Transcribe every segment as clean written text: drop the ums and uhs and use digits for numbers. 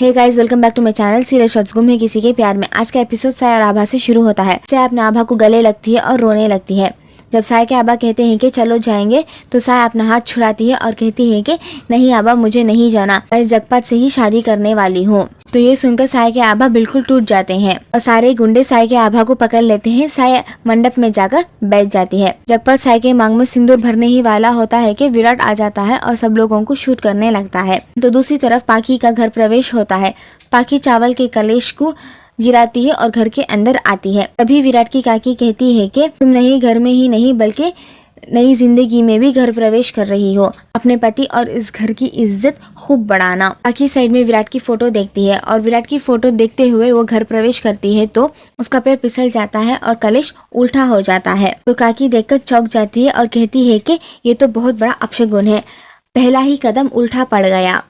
Hey guys, welcome back to my channel. Serial shots गुम है किसी के प्यार में। आज का एपिसोड साय और आभा से शुरू होता है। साय अपने आभा को गले लगती है और रोने लगती है। जब साय के आभा कहते हैं कि चलो जाएंगे, तो साय अपना हाथ छुड़ाती है और कहती है कि नहीं आभा, मुझे नहीं जाना, मैं जगपात से ही शादी करने वाली हूँ। तो ये सुनकर साय के आभा बिल्कुल टूट जाते हैं और सारे गुंडे साय के आभा को पकड़ लेते हैं। साय मंडप में जाकर बैठ जाती है। जगपात साय के मांग में सिंदूर भरने ही वाला होता है कि विराट आ जाता है और सब लोगों को शूट करने लगता है। तो दूसरी तरफ पाखी का घर प्रवेश होता है। पाखी चावल के कलेश को गिराती है और घर के अंदर आती है। तभी विराट की काकी कहती है कि तुम नहीं घर में ही नहीं बल्कि नई जिंदगी में भी घर प्रवेश कर रही हो। अपने पति और इस घर की इज्जत खूब बढ़ाना। काकी साइड में विराट की फोटो देखती है और विराट की फोटो देखते हुए वो घर प्रवेश करती है तो उसका पैर फिसल जाता है और कलेश उल्टा हो जाता है। तो काकी देखकर चौंक जाती है और कहती है कि ये तो बहुत बड़ा अपशगुन है, पहला ही कदम उल्टा पड़ गया,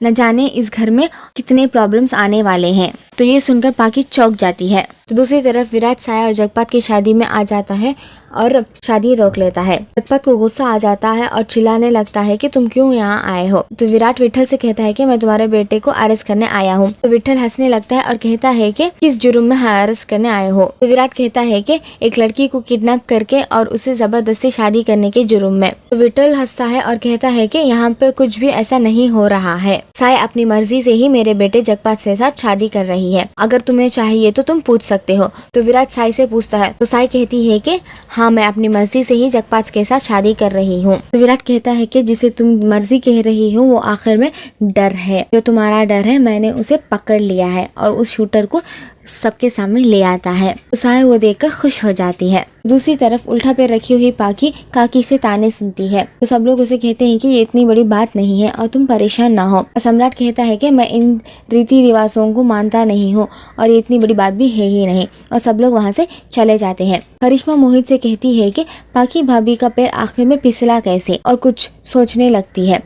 न जाने इस घर में कितने प्रॉब्लम्स आने वाले हैं। तो ये सुनकर पाखी चौंक जाती है। तो दूसरी तरफ विराट साया और जगपात की शादी में आ जाता है और शादी रोक लेता है। जगपात को गुस्सा आ जाता है और चिल्लाने लगता है कि तुम क्यों यहाँ आए हो। तो विराट विठल से कहता है कि मैं तुम्हारे बेटे को अरेस्ट करने आया हूँ। तो विठल हंसने लगता है और कहता है कि किस जुर्म में अरेस्ट करने आए हो। तो विराट कहता है कि एक लड़की को किडनैप करके और उसे जबरदस्ती शादी करने के जुर्म में। तो विठल हंसता है और कहता है कि यहाँ पे कुछ भी ऐसा नहीं हो रहा है। साय अपनी मर्जी से ही मेरे बेटे जगपात से साथ शादी कर रही है, अगर तुम्हें चाहिए तो तुम पूछ सकते हो। तो विराट साय से पूछता है तो साय कहती है कि हाँ, मैं अपनी मर्जी से ही जगपात के साथ शादी कर रही हूँ। तो विराट कहता है कि जिसे तुम मर्जी कह रही हो वो आखिर में डर है। जो तुम्हारा डर है मैंने उसे पकड़ लिया है और उस शूटर को सबके सामने ले आता है। तो साय वो देखकर खुश हो जाती है। दूसरी तरफ उल्टा पैर रखी हुई पाखी काकी से ताने सुनती है। तो सब लोग उसे कहते हैं कि ये इतनी बड़ी बात नहीं है और तुम परेशान ना हो। सम्राट कहता है कि मैं इन रीति रिवाजों को मानता नहीं हूँ और ये इतनी बड़ी बात भी है ही नहीं, और सब लोग वहाँ से चले जाते हैं। करिश्मा मोहित से कहती है कि पाखी भाभी का पैर आखिर में फिसला कैसे, और कुछ सोचने लगती है।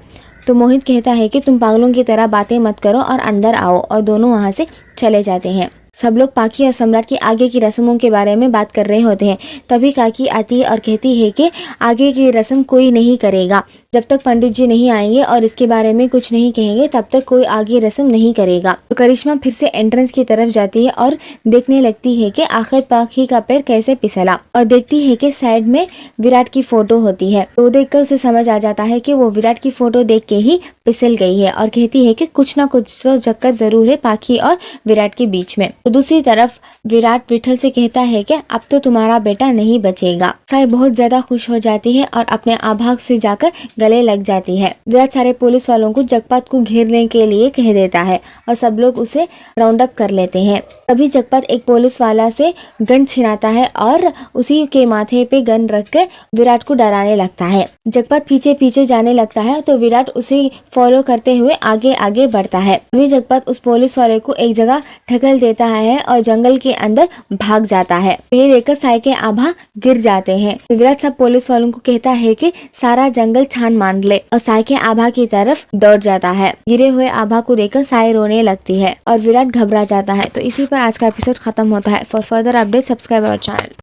तो मोहित कहता है कि तुम पागलों की तरह बातें मत करो और अंदर आओ, और दोनों वहाँ से चले जाते हैं। सब लोग पाखी और सम्राट की आगे की रस्मों के बारे में बात कर रहे होते हैं। तभी काकी आती है और कहती है कि आगे की रस्म कोई नहीं करेगा, जब तक पंडित जी नहीं आएंगे और इसके बारे में कुछ नहीं कहेंगे तब तक कोई आगे रस्म नहीं करेगा। तो करिश्मा फिर से एंट्रेंस की तरफ जाती है और देखने लगती है कि आखिर पाखी का पैर कैसे फिसला, और देखती है कि साइड में विराट की फोटो होती है। तो देखकर उसे समझ आ जाता है कि वो विराट की फोटो देख के ही फिसल गई है, और कहती है कि कुछ ना कुछ तो चक्कर जरूर है पाखी और विराट के बीच में। तो दूसरी तरफ विराट विठल से कहता है कि अब तो तुम्हारा बेटा नहीं बचेगा। साय बहुत ज्यादा खुश हो जाती है और अपने आभा से जाकर गले लग जाती है। विराट सारे पुलिस वालों को जगपात को घेरने के लिए कह देता है और सब लोग उसे राउंड अप कर लेते हैं। तभी जगपात एक पुलिस वाला से गन छिनाता है और उसी के माथे पे गन रख के विराट को डराने लगता है। जगपात पीछे पीछे जाने लगता है तो विराट उसे फॉलो करते हुए आगे आगे बढ़ता है। तभी जगपात उस पुलिस वाले को एक जगह ढकेल देता है और जंगल के अंदर भाग जाता है। ये देखकर साय के आभा गिर जाते हैं। विराट सब पुलिस वालों को कहता है कि सारा जंगल छान मान ले, और साय के आभा की तरफ दौड़ जाता है। गिरे हुए आभा को देखकर साय रोने लगती है और विराट घबरा जाता है। तो इसी पर आज का एपिसोड खत्म होता है। For further update subscribe our channel.